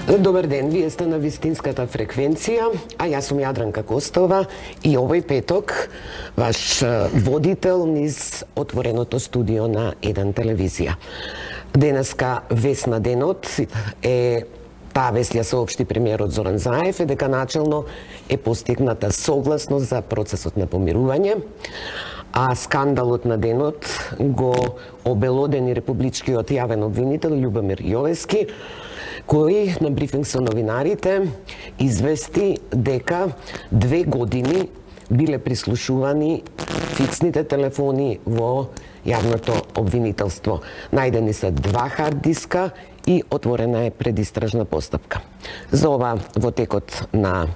Добар ден, вие сте на вистинската фреквенција, а јас сум Јадранка Костова и овој петок ваш водител низ отвореното студио на Еден телевизија. Денеска вест на денот е таа вест ја соопшти премиерот Зоран Заев е дека начелно е постигната согласност за процесот на помирување, а скандалот на денот го обелодени републичкиот јавен обвинител Љубомир Јовески, кој на брифинг со новинарите извести дека 2 години биле прислушувани фиксните телефони во јавното обвинителство. Најдени се 2 хард диска и отворена е предистражна постапка. За ова во текот на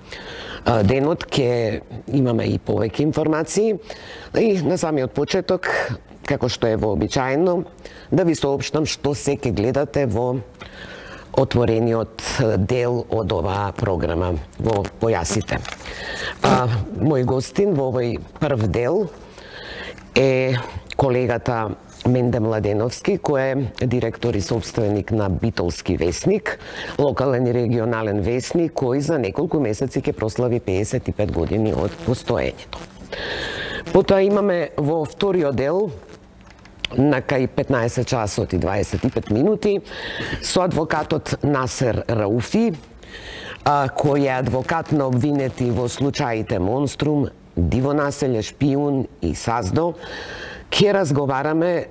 денот ќе имаме и повеќе информации и на самиот почеток, како што е вообичаено, да ви соопштам што се ќе гледате во отворениот дел од оваа програма во појасите. Мој гостин во овој прв дел е колегата Менде Младеновски, кој е директор и собственик на Битолски весник, локален и регионален весник, кој за неколку месеци ќе прослави 55 години од постоењето. Потоа имаме во вториот дел на кај 15 часот и 25 минути со адвокатот Насер Рауфи, кој е адвокат на обвинети во случаите Монструм, Диво населје, Шпиун и Саздо. Ќе разговараме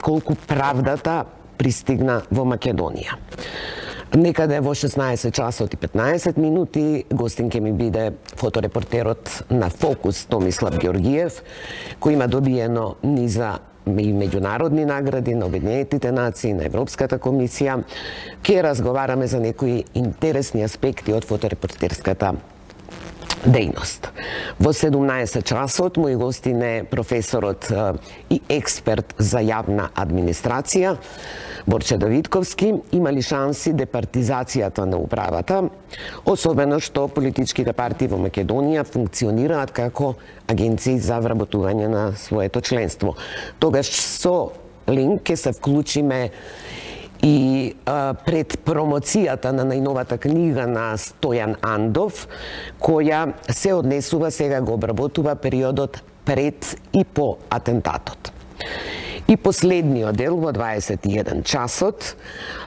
колку правдата пристигна во Македонија. Некаде во 16 часот и 15 минути гостин ќе ми биде фоторепортерот на Фокус Томислав Ѓоргиев, кој има добиено низа и меѓународни награди на Обединетите нации, на Европската комисија. Ќе разговараме за некои интересни аспекти од фоторепортерската дејност. Во 17 часот мој гостин е професорот и експерт за јавна администрација Борче Давидковски. Има ли шанси департизацијата на управата, особено што политичките партии во Македонија функционираат како агенции за вработување на своето членство. Тогаш со линк ќе се вклучиме и пред промоцијата на најновата книга на Стојан Андов, која се однесува, сега го обработува периодот пред и по атентатот. И последниот дел во 21 часот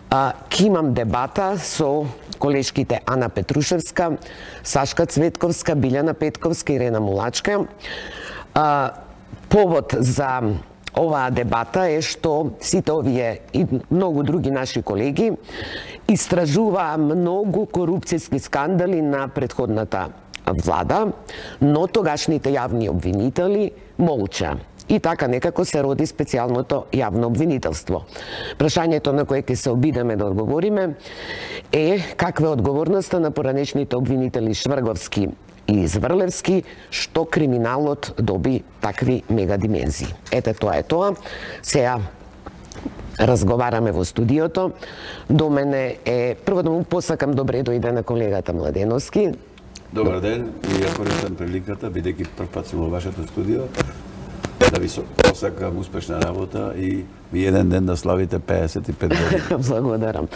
ќе имам дебата со колешките Ана Петрушевска, Сашка Цветковска, Билјана Петковска и Ирена Мулачка. Повод за оваа дебата е што сите овие и многу други наши колеги истражуваа многу корупцијски скандали на претходната влада, но тогашните јавни обвинители молча. И така некако се роди специјалното јавно обвинителство. Прашањето на кое ќе се обидеме да одговориме е каква е одговорноста на поранешните обвинители Шврговски и Зврлевски, што криминалот доби такви мегадимензии. Ете тоа е тоа. Сега разговараме во студиото. До мене е, прво да му посакам добре дојде на колегата Младеновски. Добар ден, и ја користам приликата, бидејќи прв пат сум во вашето студио, да ви посакам успешна работа и еден ден да славите 55 години. Благодарам.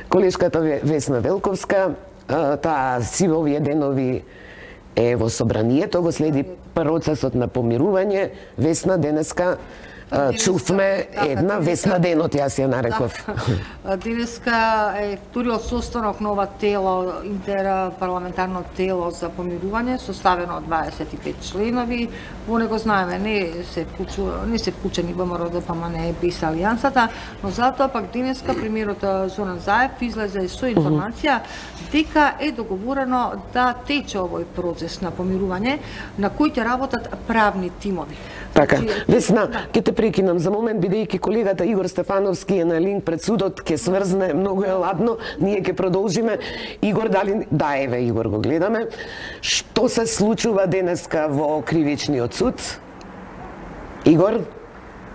Колешката Весна Велковска, таа си во овие денови е во собранието, го следи процесот на помирување. Весна, денеска чувме една Весна денот, јас ја нареков. Денеска е вториот состанок на ова тело, интерпарламентарно тело за помирување, составено од 25 членови. Во него знаеме, не се вклучени ВМРО ДПМНЕ без алијансата, но затоа пак денеска премиерот Зоран Заев излезе со информација дека е договорено да тече овој процес на помирување на кој ќе работат правни тимови. Така, Весна, ќе те прекинам за момент, бидејќи колегата Игор Стефановски е на линк пред судот, ќе сврзне, многу е ладно, ние ќе продолжиме. Игор, дали... Да, еве, Игор, го гледаме. Што се случува денеска во кривичниот суд? Игор?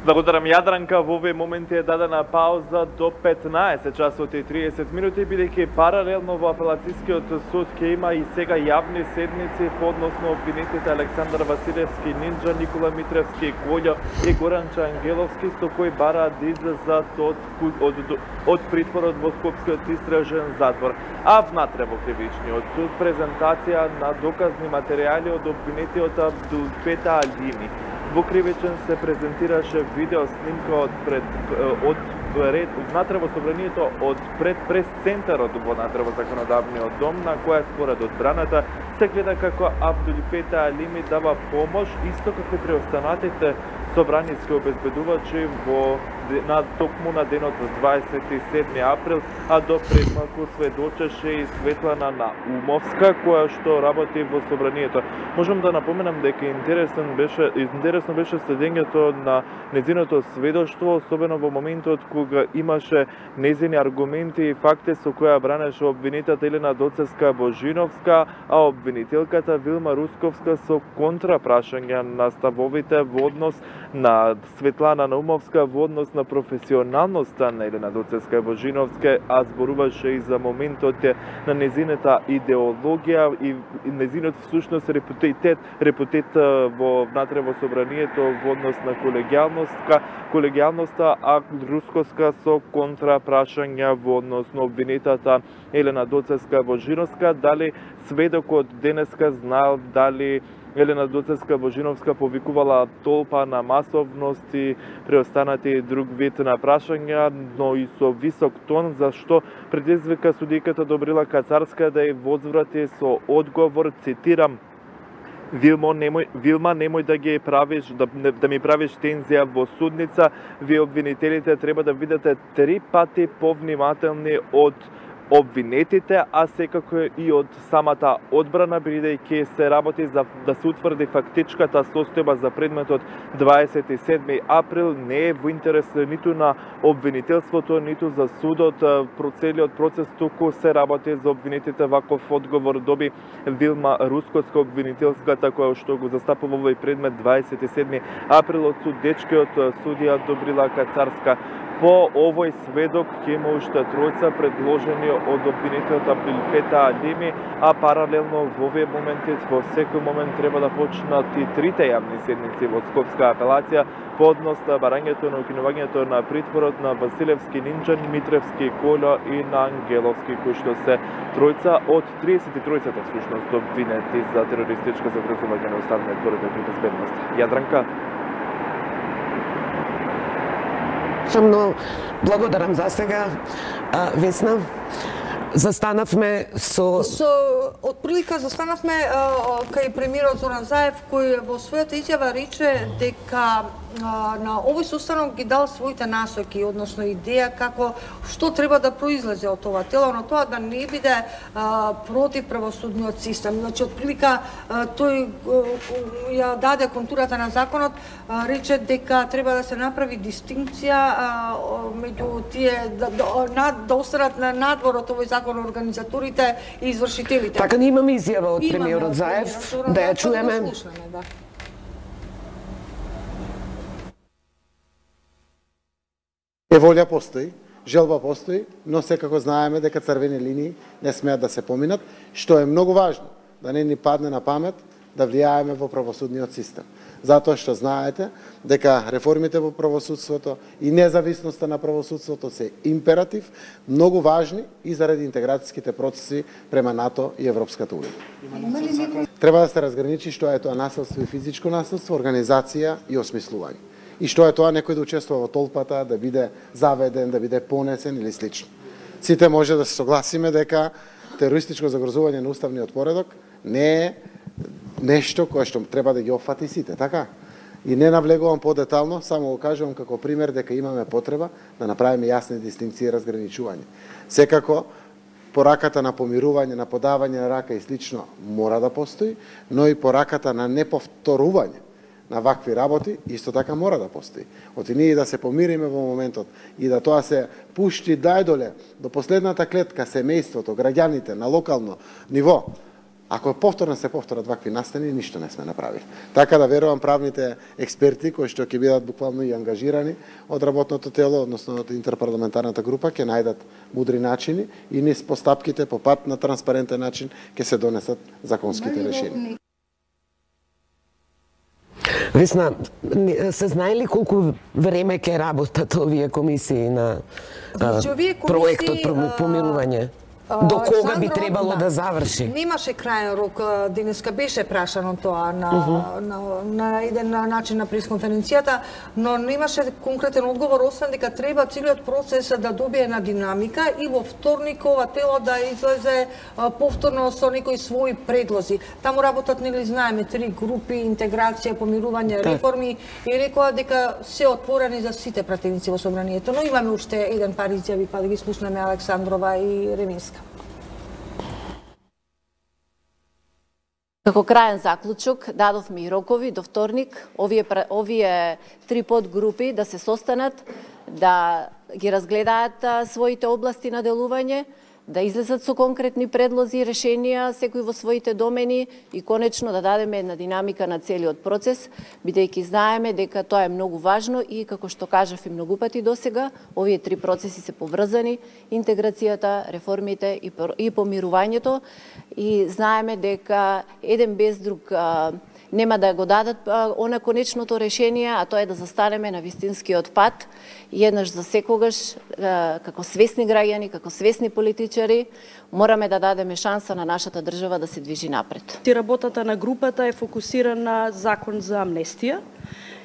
Благодарам Јадранка, во овој моменти е дадена пауза до 15 часот и 30 минути, бидејќи паралелно во апелацијскиот суд ќе има и сега јавни седници односно обвинетите Александар Василевски, Нинџа, Никола Митревски, Кољо и Горанче Ангеловски, со кои бараат да излезат од притворот во Скопскиот истражен затвор. А внатре во кривичниот суд презентација на доказни материјали од обвинетиот Абдулфета Алими. Во кривичен се презентираше видео снимка од внатре во собранието од пред прес-центарот внатре во законодавниот дом, на која според одбраната се гледа како Абдулфета Алими дава помош, исто како и преостанатите собраниски обезбедувачи токму на денот 27 април, а до предмалку сведочеше и Светлана Наумовска, која што работи во собранието. Можам да напоменам дека интересно беше следењето на незиното сведоштво, особено во моментот кога имаше незини аргументи и факти со која бранеше обвинетата Елена Доцевска-Божиновска, а обвинителката Вилма Русковска со контрапрашања на ставовите во однос на Светлана Наумовска во однос на професионалноста на Елена Доцевска-Божиновска, а зборуваше и за моментот на незината идеологија и незинот всушност репутет во внатре во собранието во однос на колегијалноста, а Русковска со контрапрашања во однос на обвинетата Елена Доцевска-Божиновска, дали сведокот денеска знаел дали Елена Доцевска-Божиновска повикувала толпа на масовност и преостанати друг вид на прашања, но и со висок тон, за што предизвика судиката Добрила Кацарска да ја возврати со одговор, цитирам: Вилма, немој да ги правиш, да ми правиш тензија во судница. Вие обвинителите треба да бидете 3 пати повнимателни од обвинетите, а секако и од самата одбрана, бидејќи се работи за да се утврди фактичката состојба за предметот 27 април, не е во интерес ниту на обвинителството, ниту за судот, целиот процес, туку се работи за обвинетите. Ваков одговор доби Вилма Русковска, обвинителската, која што го застапува овој предмет 27 април од судечкиот судија Добрила Кацарска. По овој сведок ќе има уште тројца предложени од обвинетиот Абдулфета Алими, а паралелно во овие моменти, во секој момент треба да почнат и трите јавни седници во Скопска апелација по однос на барањето на укинувањето на притворот на Василевски, Нинџа, Митревски, Кољо и на Ангеловски, кои што се тројца од 33-та всушност обвинети за терористичко загрозување на уставниот поредок и безбедност. Јадранка. Но благодарам за сега, Весна. Застанавме со отприлика застанавме кај премиерот Зоран Заев, кој во својата изјава рече дека на овој состанок ги дал своите насоки, односно идеја како што треба да произлезе од ова тело, но тоа да не биде против правосудниот систем. Значи, отприлика тој ја даде контурата на законот, рече дека треба да се направи дистинкција меѓу тие да останат на надвор од овој закон организаторите и извршителите. Така не имаме изјава од премиерот Заев, да ја чуеме. Волја постои, желба постои, но секако знаеме дека црвени линии не смеат да се поминат, што е многу важно, да не ни падне на памет да влијаеме во правосудниот систем. Затоа што знаете дека реформите во правосудството и независноста на правосудството се императив, многу важни и заради интеграцијските процеси према НАТО и Европската унија. Треба да се разграничи што е тоа насилство и физичко насилство, организација и осмислување. И што е тоа некој да учествува во толпата, да биде заведен, да биде понесен или слично. Сите може да се согласиме дека терористичко загрозување на уставниот поредок не е нешто кое што треба да ги опфати сите, така? И не навлегувам подетално, само го кажувам како пример дека имаме потреба да направиме јасни дистинкции и разграничување. Секако, пораката на помирување, на подавање на рака и слично мора да постои, но и пораката на неповторување на вакви работи исто така мора да постои. Оти ние да се помириме во моментот и да тоа се пушти дајдоле до последната клетка семејството, граѓаните на локално ниво, Ако повторно се повторат вакви настани, ништо не сме направили. Така да верувам правните експерти кои што ќе бидат буквално и ангажирани од работното тело, односно од интерпарламентарната група, ќе најдат мудри начини и низ постапките по пат на транспарентен начин ќе се донесат законските решенија. Весна, се знае ли колку време ќе работат овие комисии на проектот помирување? До кога би требало да заврши? Немаше крајен рок, денеска беше прашано тоа на еден начин на пресконференцијата, но немаше конкретен одговор, освен дека треба целиот процес да добие на динамика и во вторник ова тело да излезе повторно со некои своји предлози. Таму работат, нели знаеме, 3 групи, интеграција, помирување, реформи, и рекоа дека се отворени за сите пратеници во собранието, но имаме уште еден пар изјави, па да ги слушнеме Александрова и Реминска. Како крајен заклучок дадовме и рокови до вторник овие 3 подгрупи да се состанат, да ги разгледаат своите области на делување, да излезат со конкретни предлози и решенија секој во своите домени и конечно да дадеме една динамика на целиот процес, бидејќи знаеме дека тоа е многу важно и како што кажав и многу пати досега, овие 3 процеси се поврзани, интеграцијата, реформите и помирувањето, и знаеме дека еден без друг нема да го дадат она конечното решение, а тоа е да застанеме на вистинскиот пат и еднаш за секогаш, како свесни граѓани, како свесни политичари, мораме да дадеме шанса на нашата држава да се движи напред. Работата на групата е фокусирана на закон за амнестија.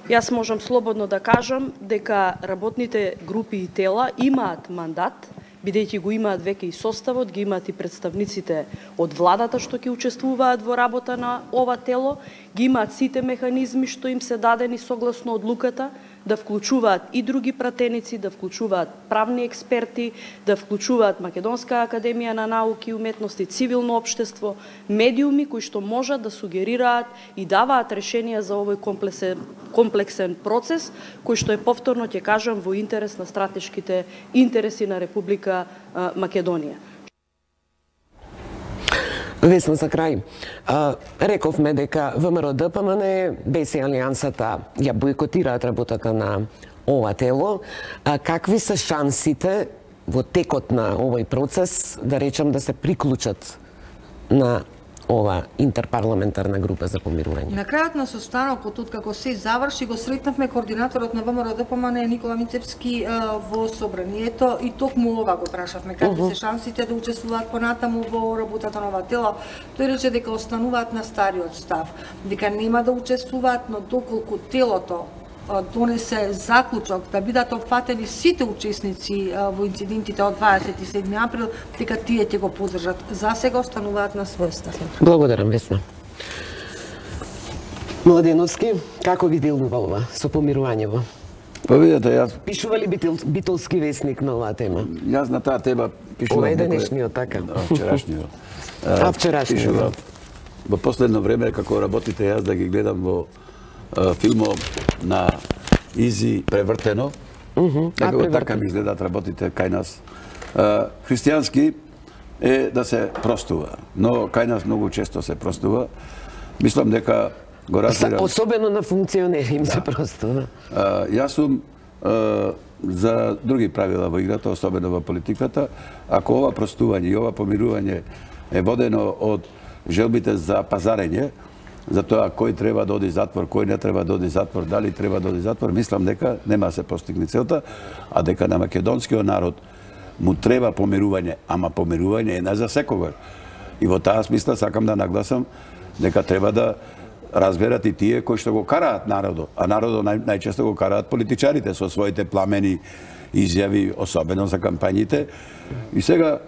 Јас можам слободно да кажам дека работните групи и тела имаат мандат, бидејќи го имаат веќе и составот, ги имаат и представниците од владата што ќе учествуваат во работа на ова тело, ги имаат сите механизми што им се дадени согласно одлуката, да вклучуваат и други пратеници, да вклучуваат правни експерти, да вклучуваат Македонска академија на науки и уметности, цивилно општество, медиуми кои што можат да сугерираат и даваат решенија за овој комплексен процес, кој што е повторно, ќе кажам, во интерес на стратешките интереси на Република Македонија. Весна, за крај, рековме дека ВМРО-ДПМН без Алијансата ја бойкотираат работата на ова тело. Какви се шансите во текот на овој процес, да речем, да се приклучат на ова интерпарламентарна група за помирување? На крајот на состанокот, откако се заврши, го сретнавме координаторот на ВМРО-ДПМН Никола Мицевски во собранието и токму ова го прашавме, какви се шансите да учествуваат понатаму во работата на ова тело. Тој рече дека остануваат на стариот став, дека нема да учествуваат, но доколку телото донесе заклучок да бидат опфатени сите учесници во инцидентите од 27 април, дека тие ќе го поддржат. За сега остануваат на свој став. Благодарам, Весна. Младеновски, како ви делува ова со помирувањево? Па видете, јас Пишува ли битолски весник на оваа тема? Јас на таа тема пишувам. Ова е денешниот, така. Вчерашниот. Вчерашниот. Во последно време, како работите, јас да ги гледам во филмов на Изи превртено, како така ми изгледат работите кај нас. Христијански е да се простува, но кај нас многу често се простува. Мислам дека го разбирам. Особено на функционери им се простува. Јас сум за други правила во играта, особено во политиката. Ако ова простување и ова помирување е водено од желбите за пазарење, за тоа кој треба да оди затвор, кој не треба да оди затвор, дали треба да оди затвор, мислам дека нема да се постигне целта, а дека на македонскиот народ му треба помирување, ама помирување е не за секогаш. И во таа смисла сакам да нагласам дека треба да разберат и тие кои што го караат народот, а народот најчесто го караат политичарите со своите пламени изјави, особено за кампањите. И сега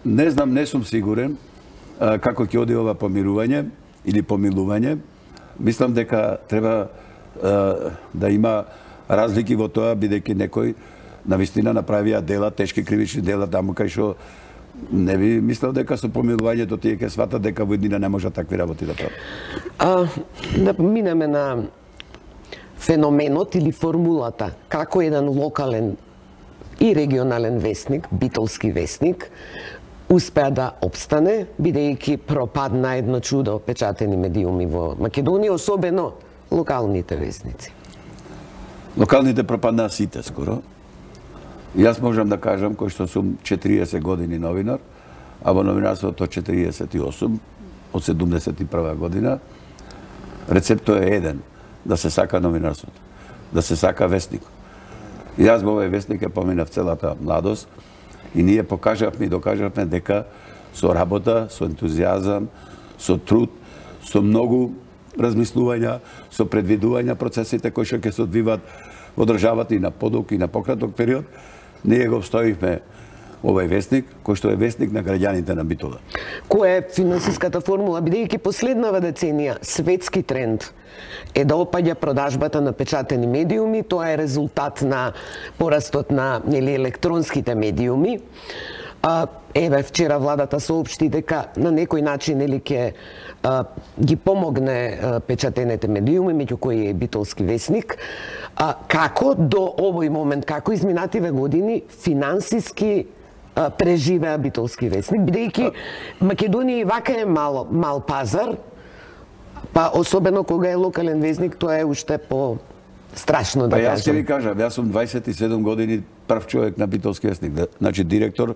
не знам, не сум сигурен како ќе оди ова помирување или помилување. Мислам дека треба да има разлики во тоа, бидејќи некој навистина направија дела, тешки кривични дела, таму кај што не би мислел дека со помилувањето тие ќе сватат дека во еднина не може такви работи да прават. Да минеме на феноменот или формулата како еден локален и регионален весник, битолски весник, успеа да обстане, бидејќи пропадна едно чудо печатени медиуми во Македонија, особено локалните весници. Локалните пропаднаа сите скоро. Јас можам да кажам, кој што сум 40 години новинар, а во новинарството 48, од 71 година, рецептот е еден, да се сака новинарството, да се сака вестник. Јас во овој вестник ја поминав целата младост и ние покажавме и докажавме дека со работа, со ентузијазам, со труд, со многу размислувања, со предвидување процесите кои што ќе се одвиваат во државата и на подолг и на пократок период, ние го обстоивме овој вестник, кој што е вестник на граѓаните на Битола. Која е финансиската формула, бидејќи последнава деценија светски тренд е да опаѓа продажбата на печатени медиуми, тоа е резултат на порастот на електронските медиуми. Еве, вчера владата соопшти дека на некој начин ќе ги помогне печатените медиуми, меѓу кои е Битолски вестник. Како до овој момент, како изминативе години финансиски преживеа Битолски вестник, бидејќи Македонија и вака е мал пазар, па особено кога е локален вестник, тоа е уште по страшно да кажам. Јас ќе ви кажам, јас сум 27 години прв човек на Битолски вестник, значи директор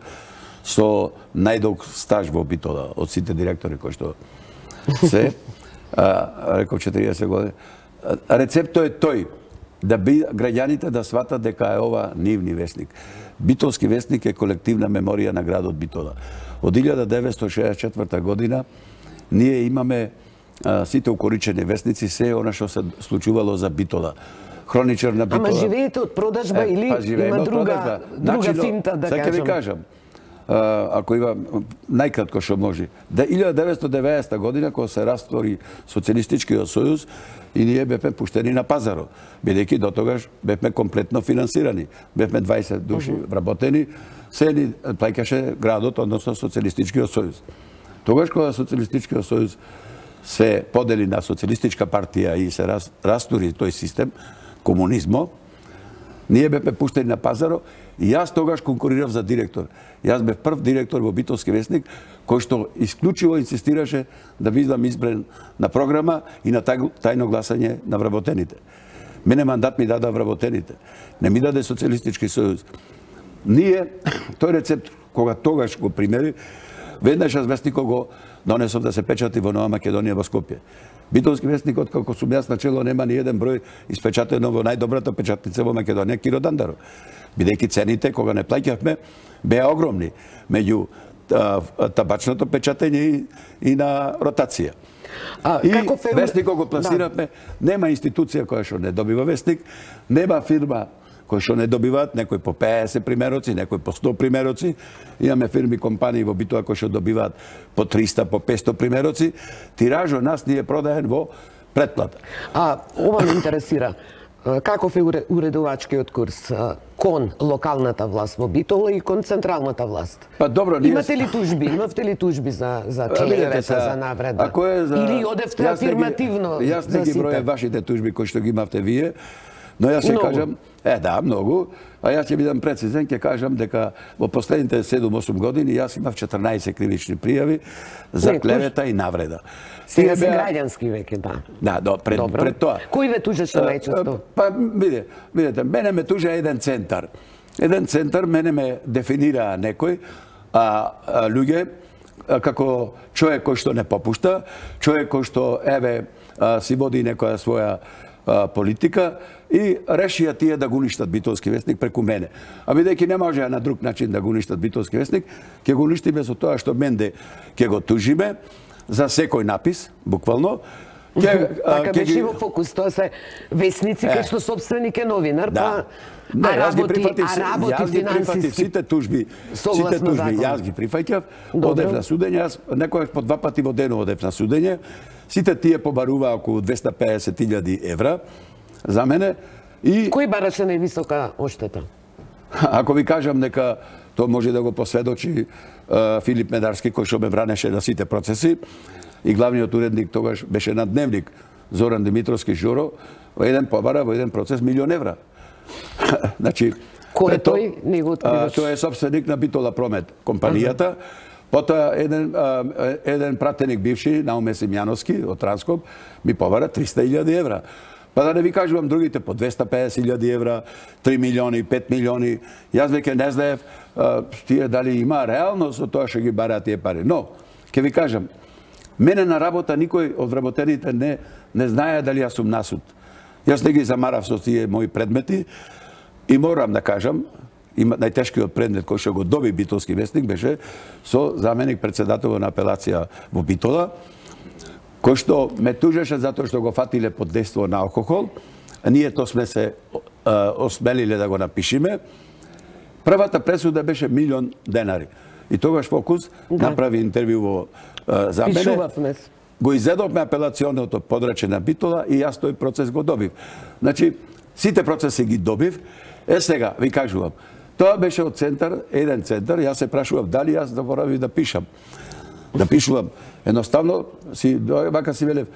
со најдолг стаж во Битола од сите директори кои што се, реков 40 години. Рецептот е тој, да граѓаните да сватат дека е ова нивни вестник. Битолски вестник е колективна меморија на градот Битола. Од 1964 година ние имаме сите укоричени вестници, се она што се случувало за Битола. Хроничар на Битола. Ама живеете од продажба или има друга финта да кажам? Сега ќе ви кажам. Ако има најкратко што може. 1990 година, кога се раствори Социјалистичкиот сојуз, и ние бевме пуштени на пазарот, бидејќи до тогаш бевме комплетно финансирани. Бевме 20 души вработени, се ни плаќаше градот, односно Социјалистичкиот сојуз. Тогаш кога Социјалистичкиот сојуз се подели на Социјалистичка партија и се растури тој систем, комунизмо, ние бевме пуштени на пазарот и јас тогаш конкурирав за директор. Јас бев прв директор во Битолски вестник, кој што исклучиво инсистираше да бидам избран на програма и на тајно гласање на вработените. Мене мандат ми дада вработените. Не ми даде Социјалистички сојуз. Ние, тој рецепт, кога тогаш го примери, веднаш јас вестникот го донесов да се печати во Нова Македонија во Скопје. Битолски вестник, откако сум јас начело, нема ни еден број испечатено во најдобрата печатница во Македонија, Киро Дандаро. Бидејќи цените, кога не плаќавме, беа огромни меѓу табачното печатење и на ротација. И вестникот го пласиравме, нема институција која што не добива вестник, нема фирма кои што не добиваат, некои по 50 примероци, некои по 100 примероци. Имаме фирми, компании во Битола кои што добиваат по 300, по 500 примероци. Тиражот нас ни е продаен во претплата. Ова ме интересира. Каков е уредувачкиот курс кон локалната власт во Битола и кон централната власт? Па добро, имате ли тужби? Имавте ли тужби за клевета, за навреда? Или одевте афирмативно? Јас не ги бројам вашите тужби кои што ги имавте вие, но јас ќе кажам, многу, а јас ќе бидам прецизен, ќе кажам дека во последните 7-8 години јас имав 14 кривични пријави за клевета и навреда. Сега се граѓански веќе, да. Да, пред тоа. Кој ве тужеше најчесто? Па, видете, мене ме тужа еден центар. Еден центар мене ме дефинира некој, луѓе, како човек кој што не попушта, човек кој што, си води некоја своја политика и решија тие да го уништат Битолски вестник преку мене. А бидејќи не можеа на друг начин да го уништат Битолски вестник, ќе го уништиме со тоа што менде ќе го тужиме за секој напис, буквално. Така беше во фокус, тоа се вестници кај што собственик е новинар, па јас ги прифатив сите тужби, јас ги прифаќав, одев на судење, јас некојаш по 2 пати во денот одев на судење, сите тие побаруваа околу 250.000 евра за мене и... Кој бараше највисока оштета? Ако ви кажам дека тоа може да го посведочи Филип Медарски, кој што ме бранеше на сите процеси, и главниот уредник тогаш беше на Дневник, Зоран Димитровски Жоро, во еден побара, во еден процес, 1.000.000 евра. Значи, кој е тој? Не го откриваш. Тој е собственик на Битола Промет, компанијата, Потоа еден пратеник бивши, Науме Симјановски, од Транскоп, ми побара 300.000 евра. Па да не ви кажувам другите по 250.000 евра, 3 милиони, 5 милиони. Јас веќе не знаев тие дали има реално со тоа што ги бараат тие пари. Но, ќе ви кажам, мене на работа никој од вработените не знае дали јас сум на суд. Јас не ги замарав со тие мои предмети и морам да кажам, најтешкиот предмет кој што го доби Битолски вестник беше со заменик председател на апелација во Битола, кој што ме тужеше затоа што го фатиле под дејство на алкохол. Ние тоа сме се осмелиле да го напишиме. Првата пресуда беше 1 милион денари. И тогаш Фокус направи интервју за мене. Го изедовме апелационото подрачје на Битола и јас тој процес го добив. Значи, сите процеси ги добив. Сега, ви кажувам, тоа беше од центар, еден центар, јас се прашував дали јас заборавив да пишам. Да пишувам. Едноставно, вака си велев,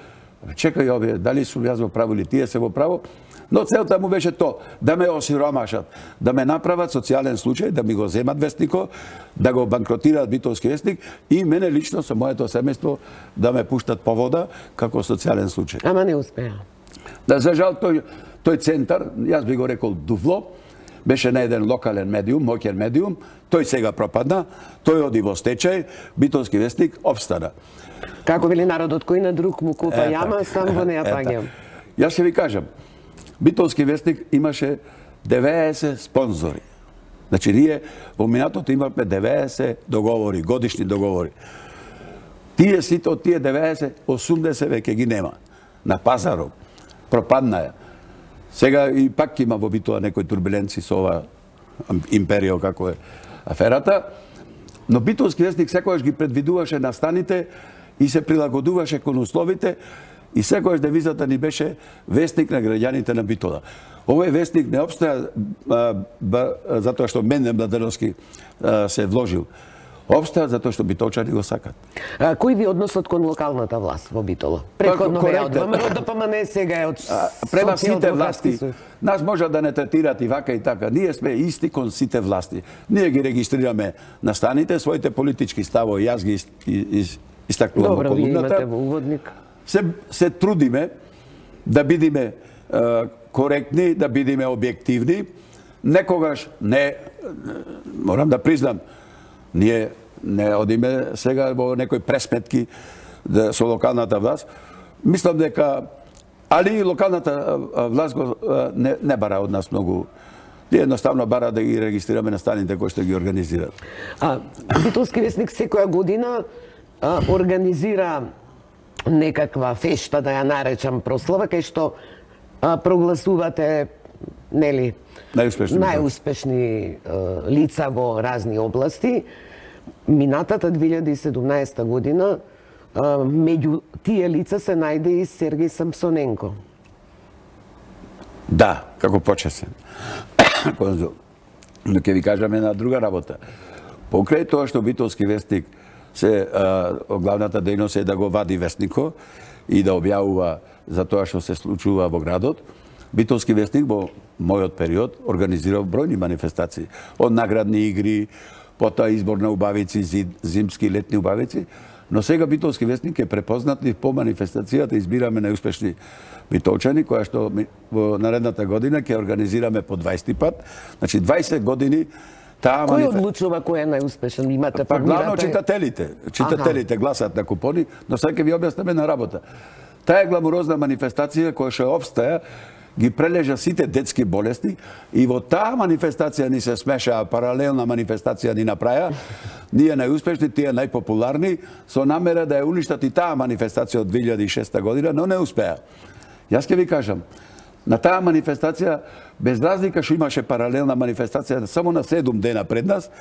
чекај овие, дали сум јас во право или тие се во право, но целта му беше то, да ме осиромашат, да ме направат социјален случај, да ми го земат вестнико, да го банкротираат Битолски вестник и мене лично со моето семејство да ме пуштат по вода како социјален случај. Ама не успеа. Да, за жал, тој центар, јас би го рекол Дувло, беше на еден локален медиум, моќен медиум, тој сега пропадна, тој оди во стечај, Битолски вестник обстана. Како вели народот, кој на друг му купа јама, сам во неја паѓам. Јас ќе ви кажам, Битолски вестник имаше 90 спонзори. Значи, ние во минатото имавме 90 договори, годишни договори. Тие сите од тие 90, 80 веќе ги нема. На пазарот. Пропадна ја. Сега и пак има во Битола некои турбуленци со ова империо како е аферата, но Битолски вестник секогаш ги предвидуваше настаните и се прилагодуваше кон условите и секогаш девизата ни беше вестник на граѓаните на Битола. Овој вестник не обстоја затоа што Менде Младеновски се вложил. Обстоја затоа што битолчани го сакат. Кој ви односот кон локалната власт во Битола? Претходно е од ВМРО, ДПМН, сега е од према сите власти. Нас може да не третираат и вака и така. Ние сме исти кон сите власти. Ние ги регистрираме настаните, своите политички ставови, јас ги истакнувам во колумната. Добро, вие имате во уводник. Се трудиме да бидиме коректни, да бидиме објективни. Некогаш не, морам да признам, ние не одиме сега во некои пресметки со локалната власт. Мислам дека, али локалната власт не бара од нас многу. Ние едноставно бара да ги регистрираме настаните кои што ги организираат. Битолски вестник секоја година организира некаква фешта, да ја наречам прослава, кај што прогласувате, нели, најуспешни лица во разни области. Минатата 2017 година меѓу тие лица се најде и Сергеј Самсоненко. Да, како почесен. Но ќе ви кажам една друга работа. Покрај тоа што Битолски вестник главната дејност е да го вади вестнико и да објавува за тоа што се случува во градот, Битолски вестник во мојот период организирав бројни манифестации. Од наградни игри, потоа избор на убавици, зимски, летни убавици. Но сега Битолски вестник е препознат и по манифестацијата избираме најуспешни битолчани, која што во наредната година ќе организираме по 20 пат. Значи 20 години таа Кој одлучува кој е најуспешен? Имате па главно читателите. Читателите гласат на купони, но сега ќе ви објаснеме на работа. Таа гламурозна манифестација која што обстаја ги прележа сите детски болести и во таа манифестација ни се смеша, паралелна манифестација ни направија, ние најуспешни, тие најпопуларни, со намера да ја уништат и таа манифестација од 2006 година, но не успеа. Јас ќе ви кажам, на таа манифестација, без разлика што имаше паралелна манифестација, само на 7 дена пред нас,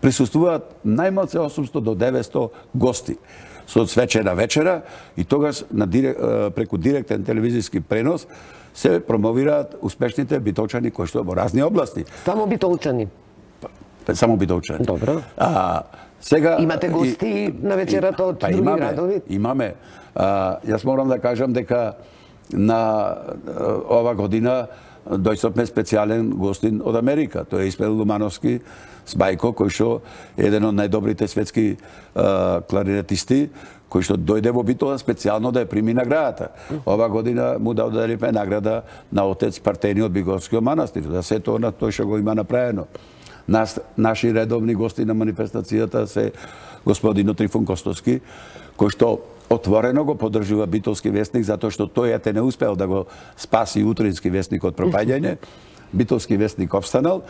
присуствуваат најмалце 800 до 900 гости со свечена вечера и тогаш преку директен телевизиски пренос се промовираат успешните битолчани кои што во разни области. Само битолчани? Само битолчани. Добро. Сега имате гости на вечерата од други градови? Имаме. Јас морам да кажам дека на ова година дојсовме специјален гостин од Америка. Тој е Исмаил Лумановски Бајко, кој што е еден од најдобрите светски кларинетисти, кој што дојде во Битола специјално да ја прими наградата. Ова година му доделивме награда на отец Партени од Бигорскиот манастир, за се тоа тој што го има направено. Наши редовни гости на манифестацијата се господинот Трифун Костовски, кој што отворено го поддржува Битолски вестник, затоа што тој ете не успеал да го спаси утрински вестник од пропаѓање. Битолски вестник обстанал,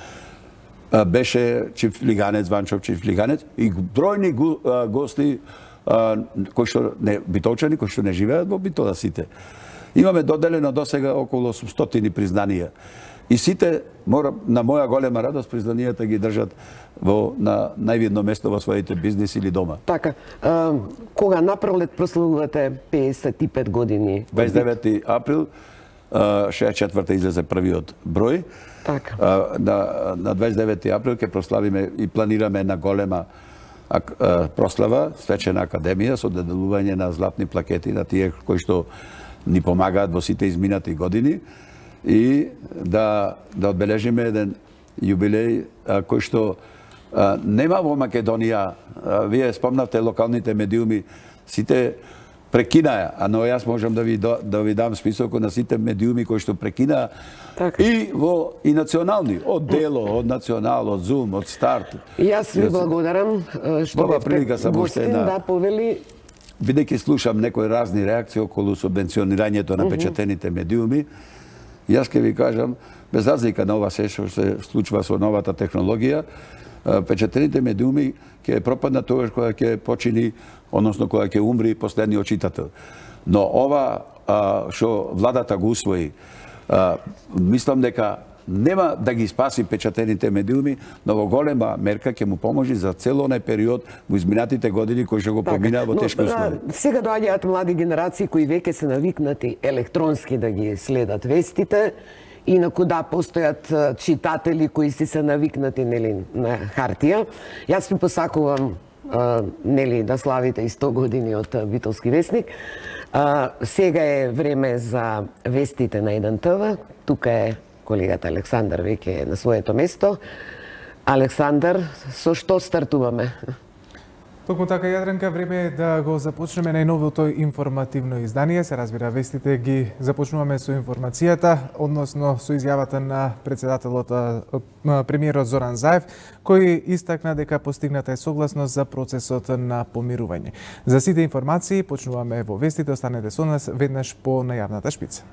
беше чифлиганец, Ванчов чифлиганец и бројни гости кои што не битолчани, кои што не живеат во Битола сите. Имаме доделено досега околу 800 признанија. И сите, на моја голема радост, признанијата ги држат на највидно место во своите бизнис или дома. Така, кога напролет прославувате 55 години? 29 април, 64-та излезе првиот број. Така. На 29 април ќе прославиме и планираме една голема прослава, свечена академија со доделување на златни плакети на тие кои што ни помагаат во сите изминати години и да одбележиме еден јубилеј кој што нема во Македонија. Вие спомнавте локалните медиуми, сите прекинаа, но јас можам да ви дам списокот на сите медиуми кои што прекинаа и национални, од Дело, од Национал, од Зум, од Старт. Јас ви благодарам што бевте гостин да повели. Бидејќи слушам некои разни реакции околу субвенционирањето на печатените медиуми, јас ќе ви кажам, без разлика на ова се што се случува со новата технологија, печатените медиуми ќе пропаднат тогаш кога ќе почини, односно кога ќе умри последниот читател. Но ова што владата го усвои, мислам дека нема да ги спаси печатените медиуми, но во голема мерка ќе му поможи за цел онај период во изминатите години кои што го поминаа во тешки услови. Сега доаѓаат млади генерации кои веќе се навикнати електронски да ги следат вестите. Инаку да, постојат читатели кои си се навикнати на хартија. Јас ви посакувам да славите и 100 години од Битолски вестник. Сега е време за вестите на 1 ТВ. Тука е колегата Александар веќе на своето место. Александар, со што стартуваме? Токму така, Јадранка, време е да го започнеме најновото информативно издание. Се разбира, вестите ги започнуваме со информацијата, односно со изјавата на председателот премиерот Зоран Заев, кој истакна дека постигната е согласност за процесот на помирување. За сите информации почнуваме во вестите, останете со нас веднаш по најавната шпица.